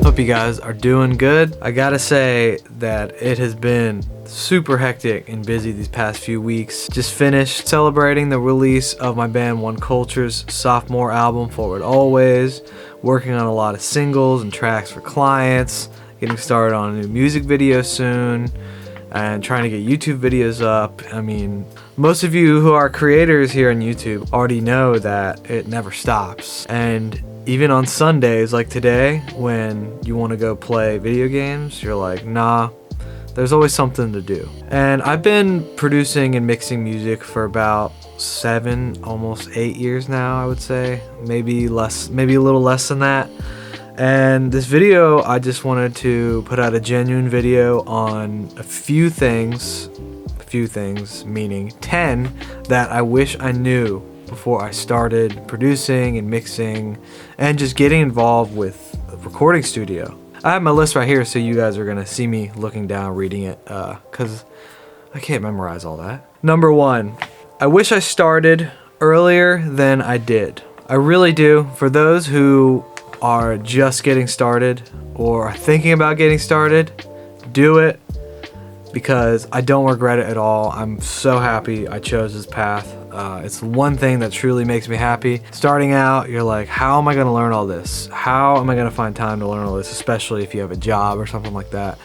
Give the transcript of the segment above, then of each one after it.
Hope you guys are doing good. I gotta say that it has been super hectic and busy these past few weeks. Just finished celebrating the release of my band One Culture's sophomore album, Forward Always, working on a lot of singles and tracks for clients, getting started on a new music video soon, and trying to get YouTube videos up. I mean, most of you who are creators here on YouTube already know that it never stops. And even on Sundays like today, when you want to go play video games, you're like, nah, there's always something to do. And I've been producing and mixing music for about 7, almost 8 years now, I would say. Maybe less, maybe a little less than that. And this video, I just wanted to put out a genuine video on a few things, meaning 10 that I wish I knew before I started producing and mixing and just getting involved with a recording studio. I have my list right here, so you guys are gonna see me looking down, reading it, cause I can't memorize all that. Number 1, I wish I started earlier than I did. I really do. For those who are just getting started or are thinking about getting started, do it, because I don't regret it at all. I'm so happy I chose this path. It's one thing that truly makes me happy. Starting out, you're like, how am I gonna learn all this? How am I gonna find time to learn all this, especially if you have a job or something like that?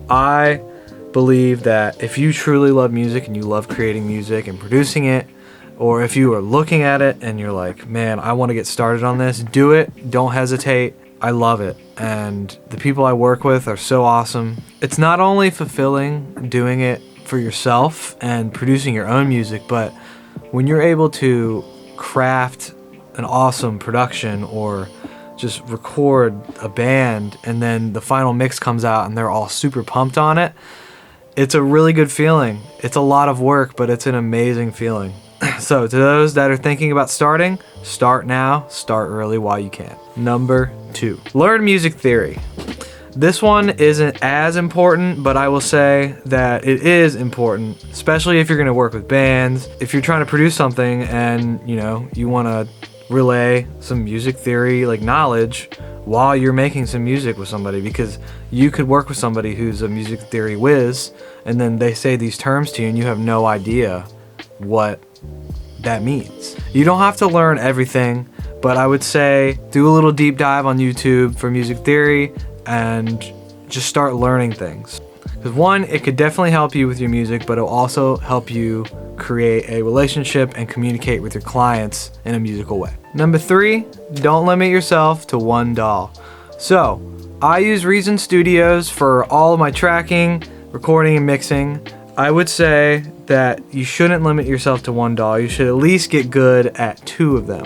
I believe that if you truly love music and you love creating music and producing it, or if you are looking at it and you're like, man, I want to get started on this, do it. Don't hesitate. I love it. And the people I work with are so awesome. It's not only fulfilling doing it for yourself and producing your own music, but when you're able to craft an awesome production or just record a band and then the final mix comes out and they're all super pumped on it, it's a really good feeling. It's a lot of work, but it's an amazing feeling. So to those that are thinking about starting, start now, start early while you can. Number 2, learn music theory. This one isn't as important, but I will say that it is important, especially if you're going to work with bands. If you're trying to produce something and you want to relay some music theory like knowledge while you're making some music with somebody, because you could work with somebody who's a music theory whiz and then they say these terms to you and you have no idea what that means. You don't have to learn everything, but I would say do a little deep dive on YouTube for music theory and just start learning things. Because one, it could definitely help you with your music, but it'll also help you create a relationship and communicate with your clients in a musical way. Number 3, don't limit yourself to one DAW. So I use Reason Studios for all of my tracking, recording, and mixing. I would say that you shouldn't limit yourself to one DAW. You should at least get good at 2 of them.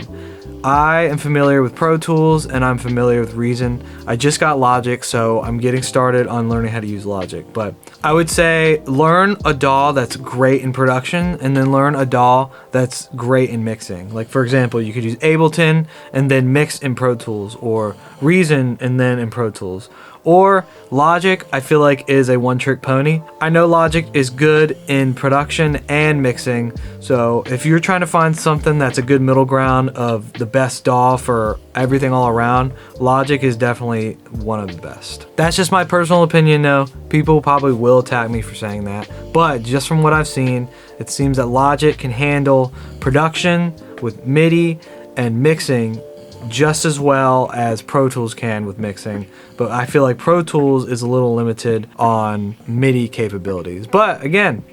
I am familiar with Pro Tools and I'm familiar with Reason. I just got Logic, so I'm getting started on learning how to use Logic. But I would say learn a DAW that's great in production and then learn a DAW that's great in mixing. Like for example, you could use Ableton and then mix in Pro Tools, or Reason and then in Pro Tools. Or Logic, I feel like, is a one-trick pony. I know Logic is good in production and mixing, so if you're trying to find something that's a good middle ground of the best DAW for everything all around, Logic is definitely one of the best. That's just my personal opinion though. People probably will attack me for saying that, but just from what I've seen, it seems that Logic can handle production with MIDI and mixing just as well as Pro Tools can with mixing, but I feel like Pro Tools is a little limited on MIDI capabilities. But again,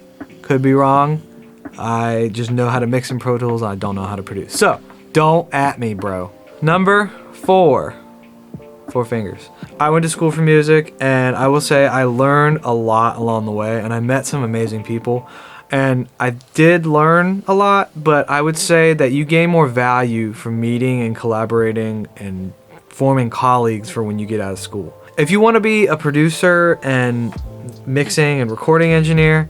could be wrong. I just know how to mix in Pro Tools and I don't know how to produce. So don't at me, bro. Number 4, 4 fingers. I went to school for music and I will say I learned a lot along the way and I met some amazing people. And I did learn a lot, but I would say that you gain more value from meeting and collaborating and forming colleagues for when you get out of school. If you want to be a producer and mixing and recording engineer,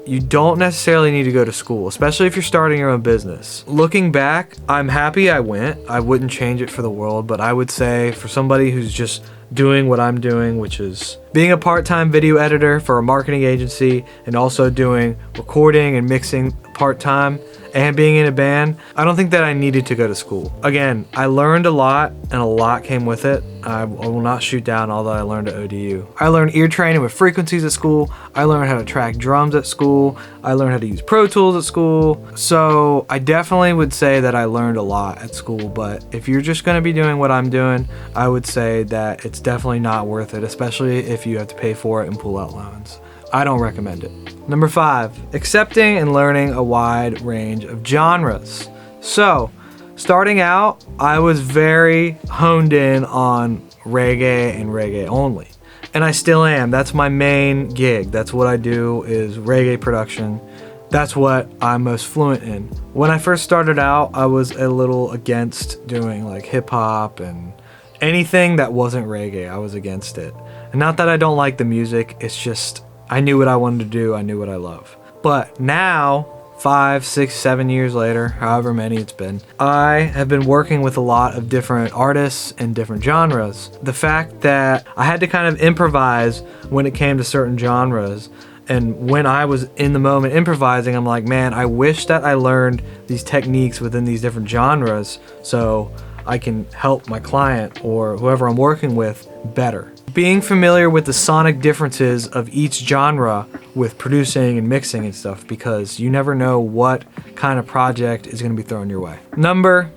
you don't necessarily need to go to school, especially if you're starting your own business. Looking back, I'm happy I went. I wouldn't change it for the world, but I would say for somebody who's just doing what I'm doing, which is Being a part-time video editor for a marketing agency and also doing recording and mixing part-time and being in a band, I don't think that I needed to go to school. Again, I learned a lot and a lot came with it. I will not shoot down all that I learned at ODU. I learned ear training with frequencies at school. I learned how to track drums at school. I learned how to use Pro Tools at school. So I definitely would say that I learned a lot at school, but if you're just gonna be doing what I'm doing, I would say that it's definitely not worth it, especially if you have to pay for it and pull out loans. I don't recommend it. Number 5, accepting and learning a wide range of genres. So, starting out, I was very honed in on reggae and reggae only. And I still am. That's my main gig. That's what I do, is reggae production. That's what I'm most fluent in. When I first started out, I was a little against doing like hip hop and anything that wasn't reggae. I was against it. And not that I don't like the music, it's just I knew what I wanted to do, I knew what I love. But now, 5, 6, 7 years later, however many it's been, I have been working with a lot of different artists and different genres. The fact that I had to kind of improvise when it came to certain genres, and when I was in the moment improvising, I'm like, man, I wish that I learned these techniques within these different genres so I can help my client or whoever I'm working with better. Being familiar with the sonic differences of each genre with producing and mixing and stuff, because you never know what kind of project is going to be thrown your way. Number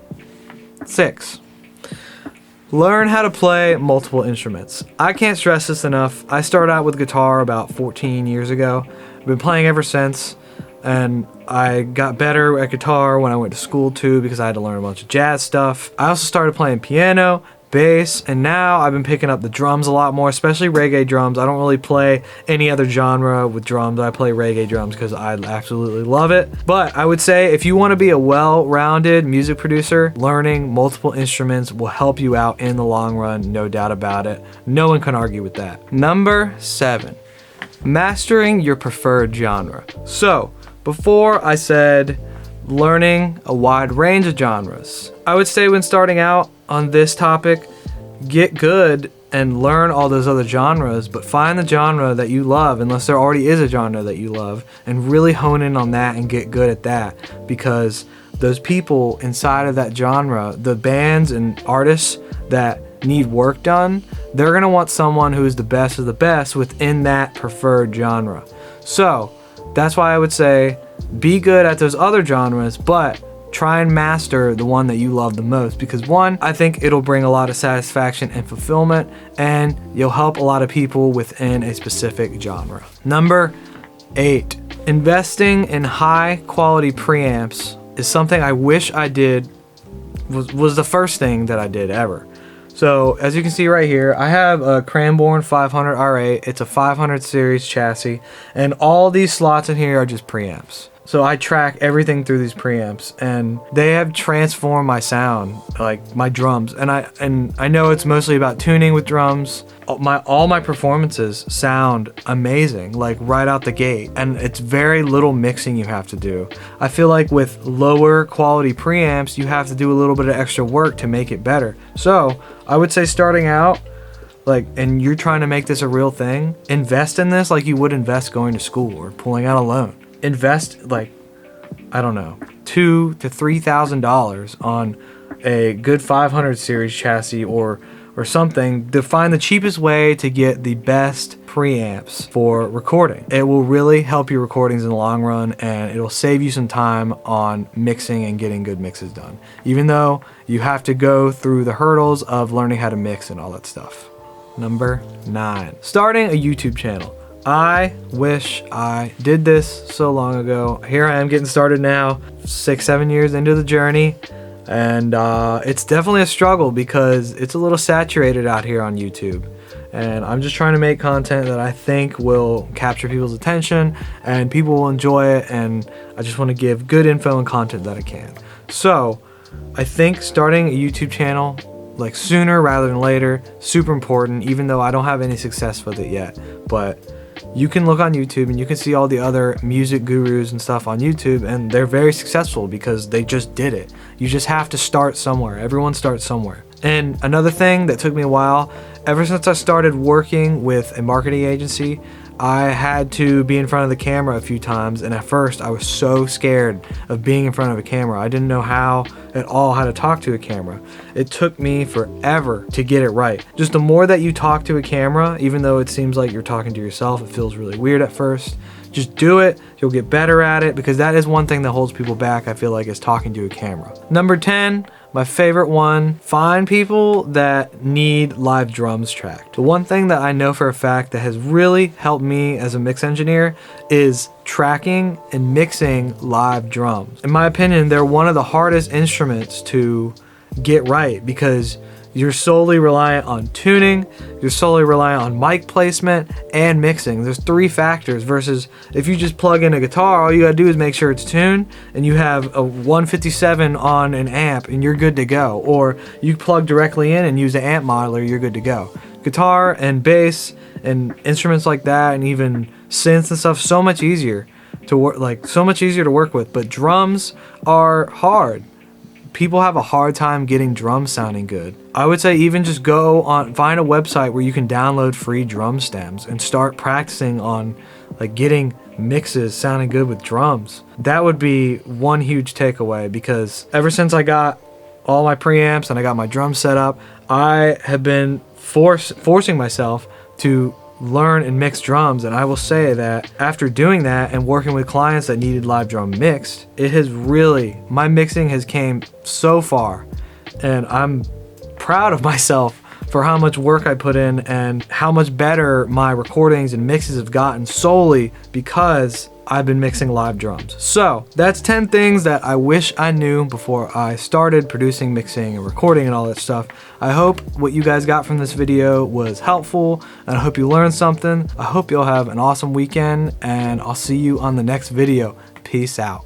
6, learn how to play multiple instruments. I can't stress this enough. I started out with guitar about 14 years ago. I've been playing ever since, and I got better at guitar when I went to school too, because I had to learn a bunch of jazz stuff. I also started playing piano, bass, and now I've been picking up the drums a lot more, especially reggae drums. I don't really play any other genre with drums. I play reggae drums because I absolutely love it. But I would say if you want to be a well-rounded music producer, learning multiple instruments will help you out in the long run, no doubt about it. No one can argue with that. Number 7, mastering your preferred genre. So, before I said learning a wide range of genres, I would say when starting out on this topic, get good and learn all those other genres, but find the genre that you love, unless there already is a genre that you love, and really hone in on that and get good at that, because those people inside of that genre, the bands and artists that need work done, they're gonna want someone who is the best of the best within that preferred genre. So that's why I would say be good at those other genres, but try and master the one that you love the most, because one, I think it'll bring a lot of satisfaction and fulfillment, and you'll help a lot of people within a specific genre. Number 8, investing in high quality preamps is something I wish I did, was the first thing that I did ever. So as you can see right here, I have a Cranbourne 500 R8. It's a 500 series chassis, and all these slots in here are just preamps. So I track everything through these preamps, and they have transformed my sound, like my drums. And I know it's mostly about tuning with drums. All my performances sound amazing, like right out the gate, and it's very little mixing you have to do. I feel like with lower quality preamps, you have to do a little bit of extra work to make it better. So I would say starting out, and you're trying to make this a real thing, invest in this like you would invest going to school or pulling out a loan. Invest I don't know, $2,000 to $3,000 on a good 500 series chassis or something to find the cheapest way to get the best preamps for recording. It will really help your recordings in the long run, and it'll save you some time on mixing and getting good mixes done, even though you have to go through the hurdles of learning how to mix and all that stuff. Number 9, starting a YouTube channel. I wish I did this so long ago. Here I am getting started now, 6-7 years into the journey, and it's definitely a struggle because it's a little saturated out here on YouTube, and I'm just trying to make content that I think will capture people's attention and people will enjoy it, and I just want to give good info and content that I can. So I think starting a YouTube channel sooner rather than later, super important, even though I don't have any success with it yet. But you can look on YouTube and you can see all the other music gurus and stuff on YouTube, and they're very successful because they just did it. You just have to start somewhere. Everyone starts somewhere. And another thing that took me a while, ever since I started working with a marketing agency, I had to be in front of the camera a few times, and at first I was so scared of being in front of a camera. I didn't know how to talk to a camera. It took me forever to get it right. Just the more that you talk to a camera, even though it seems like you're talking to yourself, it feels really weird at first. Just do it, you'll get better at it, because that is one thing that holds people back, I feel like, is talking to a camera. Number 10, my favorite one, find people that need live drums tracked. The one thing that I know for a fact that has really helped me as a mix engineer is tracking and mixing live drums. In my opinion, they're one of the hardest instruments to get right, because you're solely reliant on tuning, you're solely reliant on mic placement and mixing. There's 3 factors, versus if you just plug in a guitar, all you gotta do is make sure it's tuned and you have a 157 on an amp and you're good to go. Or you plug directly in and use an amp modeler, you're good to go. Guitar and bass and instruments like that, and even synths and stuff, so much easier to work, to work with. But drums are hard. People have a hard time getting drums sounding good. I would say even just find a website where you can download free drum stems and start practicing on getting mixes sounding good with drums. That would be one huge takeaway, because ever since I got all my preamps and I got my drums set up, I have been forcing myself to learn and mix drums. And I will say that after doing that and working with clients that needed live drum mixed, my mixing has came so far, and I'm proud of myself for how much work I put in and how much better my recordings and mixes have gotten solely because I've been mixing live drums. So that's 10 things that I wish I knew before I started producing, mixing, and recording and all that stuff. I hope what you guys got from this video was helpful, and I hope you learned something. I hope you'll have an awesome weekend, and I'll see you on the next video. Peace out.